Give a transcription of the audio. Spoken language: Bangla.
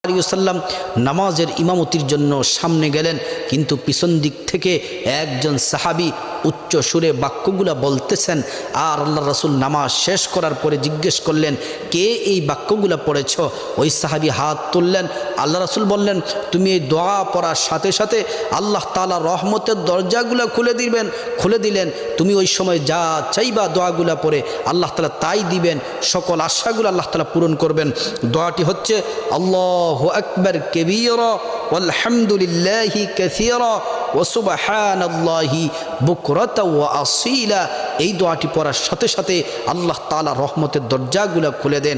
সাল্লাম নামাজের ইমামতির জন্য সামনে গেলেন, কিন্তু পিছন দিক থেকে একজন সাহাবী উচ্চ সুরে বাক্যগুলা বলতেছেন। আর আল্লাহ রাসূল নামাজ শেষ করার পরে জিজ্ঞেস করলেন, কে এই বাক্যগুলা পড়েছ? ওই সাহাবী হাত তুললেন। আল্লাহ রাসূল বললেন, তুমি এই দোয়া পড়ার সাথে সাথে আল্লাহ তাআলা রহমতের দরজাগুলা খুলে দিলেন। তুমি ওই সময় যা চাইবা দোয়াগুলা পড়ে আল্লাহ তাআলা তাই দিবেন, সকল আশাগুলো আল্লাহ তাআলা পূরণ করবেন। দোয়াটি হচ্ছে আল্লাহু আকবার কাবীরা ওয়ালহামদুলিল্লাহি কাসীরা ওয়া সুবহানাল্লাহি বুকরাতা ওয়া আসীলা। এই দোয়াটি পড়ার সাথে সাথে আল্লাহ তাআলা রহমতের দরজাগুলো খুলে দেন।